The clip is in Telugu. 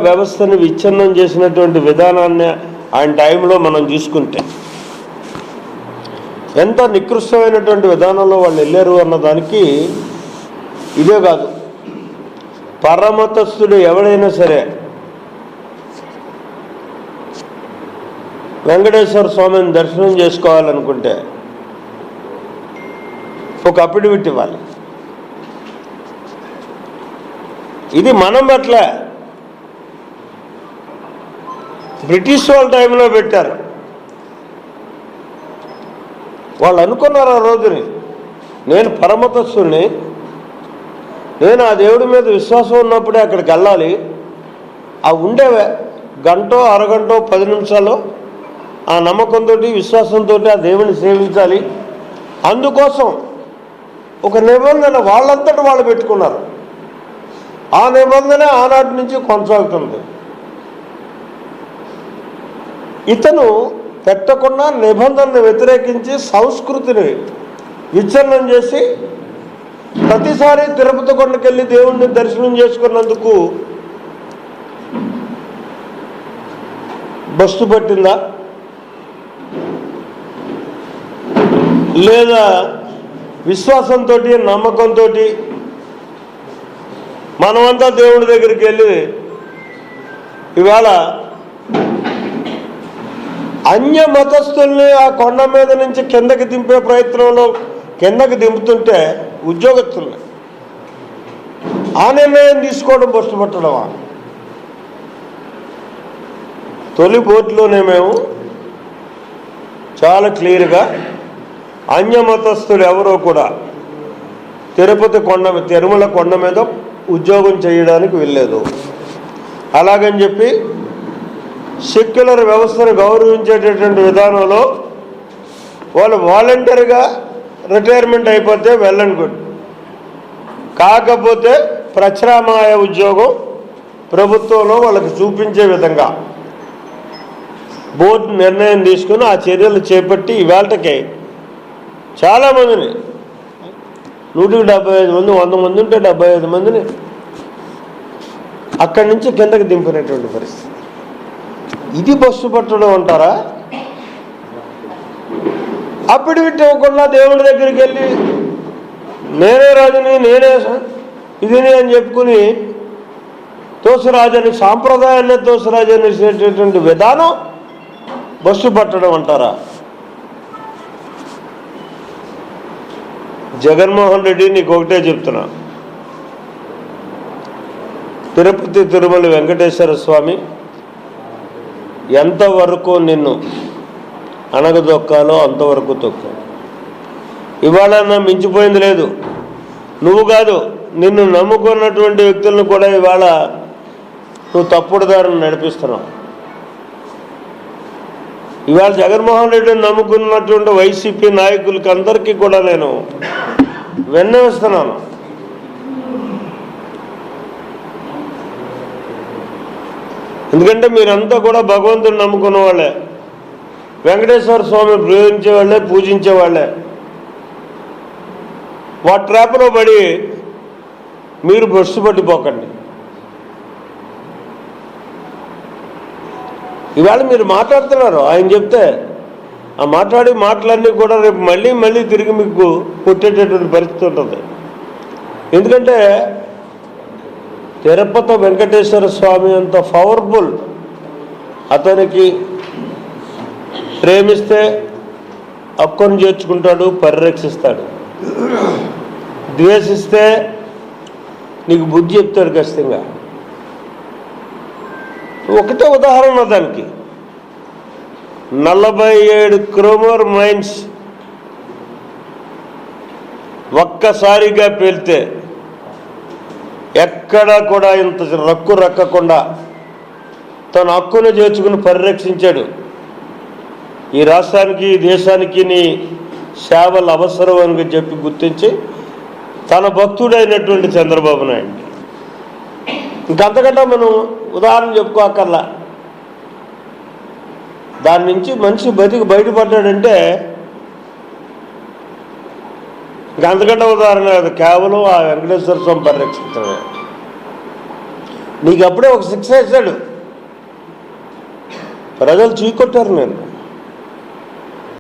వ్యవస్థను విచ్ఛిన్నం చేసినటువంటి విధానాన్ని ఆయన టైంలో మనం చూసుకుంటే ఎంత నికృష్టమైనటువంటి విధానంలో వాళ్ళు వెళ్ళారు అన్నదానికి ఇదే కాదు. పరమతస్థుడు ఎవడైనా సరే వెంకటేశ్వర స్వామిని దర్శనం చేసుకోవాలనుకుంటే ఒక అఫిడవిట్ ఇవ్వాలి. ఇది మనం పట్ల బ్రిటిష్ వాళ్ళ టైంలో పెట్టారు. వాళ్ళు అనుకున్నారు ఆ రోజుని, నేను పరమతస్థుడిని, నేను ఆ దేవుడి మీద విశ్వాసం ఉన్నప్పుడే అక్కడికి వెళ్ళాలి, ఆ ఉండే గంటో అరగంటో 10 నిమిషాలు ఆ నమ్మకంతో విశ్వాసంతో ఆ దేవుని సేవించాలి. అందుకోసం ఒక నిబంధన వాళ్ళంతటా వాళ్ళు పెట్టుకున్నారు. ఆ నిబంధన ఆనాటి నుంచి కొనసాగుతుంది. ఇతను పెట్టకుండా నిబంధనను వ్యతిరేకించి సంస్కృతిని విచ్ఛిన్నం చేసి ప్రతిసారి తిరుపతి కొండకెళ్ళి దేవుణ్ణి దర్శనం చేసుకున్నందుకు బస్సు పట్టిందా లేదా విశ్వాసంతో నమ్మకంతో మనమంతా దేవుడి దగ్గరికి వెళ్ళి ఇవాళ అన్య మతస్థుల్ని ఆ కొండ మీద నుంచి కిందకి దింపే ప్రయత్నంలో కిందకి దింపుతుంటే ఉద్యోగస్తుల్ని ఆ నిర్ణయం తీసుకోవడం బస్సు పట్టడమా? తొలి బోర్డులోనే మేము చాలా క్లియర్గా అన్య మతస్థులు ఎవరో కూడా తిరుమల కొండ మీద ఉద్యోగం చేయడానికి వెళ్ళలేదు. అలాగని చెప్పి సెక్యులర్ వ్యవస్థను గౌరవించేటటువంటి విధానంలో వాళ్ళు వాలంటరీగా రిటైర్మెంట్ అయిపోతే వెళ్ళండి గుడ్, కాకపోతే ప్రత్యామ్నాయ ఉద్యోగం ప్రభుత్వంలో వాళ్ళకి చూపించే విధంగా బోర్డు నిర్ణయం తీసుకుని ఆ చర్యలు చేపట్టి ఇవాళకి చాలామందిని 175 మంది 100 మంది ఉంటే 75 మందిని అక్కడి నుంచి కిందకి దింపినటువంటి పరిస్థితి. ఇది బస్సు పట్టడం అంటారా? అఫిడవిట్ ఇవ్వకుండా దేవుడి దగ్గరికి వెళ్ళి నేనే రాజుని నేనే ఇదిని అని చెప్పుకుని తోసిరాజని సాంప్రదాయాన్ని తోసిరాజని చేసేటటువంటి విధానం బస్సు పట్టడం అంటారా? జగన్మోహన్ రెడ్డి నీకు ఒకటే చెప్తున్నా, తిరుపతి తిరుమల వెంకటేశ్వర స్వామి ఎంతవరకు నిన్ను అణగదొక్కాలో అంతవరకు తొక్కు. ఇవాళ మించిపోయింది లేదు. నువ్వు కాదు, నిన్ను నమ్ముకున్నటువంటి వ్యక్తులను కూడా ఇవాళ నువ్వు తప్పుడు దారిని నడిపిస్తున్నావు. ఇవాళ జగన్మోహన్ రెడ్డిని నమ్ముకున్నటువంటి వైసీపీ నాయకులకి అందరికీ కూడా నేను విన్నవిస్తున్నాను. ఎందుకంటే మీరంతా కూడా భగవంతుని నమ్ముకున్న వాళ్ళే, వెంకటేశ్వర స్వామి ప్రేమించే వాళ్ళే, పూజించే వాళ్ళే. వాటి ట్రాప్లో పడి మీరు బస్సు పట్టిపోకండి. ఇవాళ మీరు మాట్లాడుతున్నారు, ఆయన చెప్తే ఆ మాట్లాడే మాటలన్నీ కూడా రేపు మళ్ళీ తిరిగి మీకు కొట్టేటటువంటి పరిస్థితి ఉంటుంది. ఎందుకంటే తిరుపతి వెంకటేశ్వర స్వామి అంత పవర్ఫుల్. అతనికి ప్రేమిస్తే హక్కును చేర్చుకుంటాడు, పరిరక్షిస్తాడు. ద్వేషిస్తే నీకు బుద్ధి చెప్తాడు ఖచ్చితంగా. ఒకటే ఉదాహరణ దానికి, 47 క్రోమోర్ మైన్స్ ఒక్కసారిగా పేలితే ఎక్కడా కూడా ఇంత రక్కు రక్కకుండా తన హక్కును చేర్చుకుని పరిరక్షించాడు. ఈ రాష్ట్రానికి ఈ దేశానికి నీ సేవలు అవసరం అని చెప్పి గుర్తించి తన భక్తుడైనటువంటి చంద్రబాబు నాయుడు ఇంకంతకంటే మనం ఉదాహరణ చెప్పుకోకర్లా. దాని నుంచి మనిషి బయటపడ్డాడంటే ఇంకంతకంటే ఉదాహరణ కాదు, కేవలం ఆ వెంకటేశ్వర స్వామి పరిరక్షించడమే. నీకు అప్పుడే ఒక శిక్ష వేశాడు. ప్రజలు చీకొట్టారు నేను.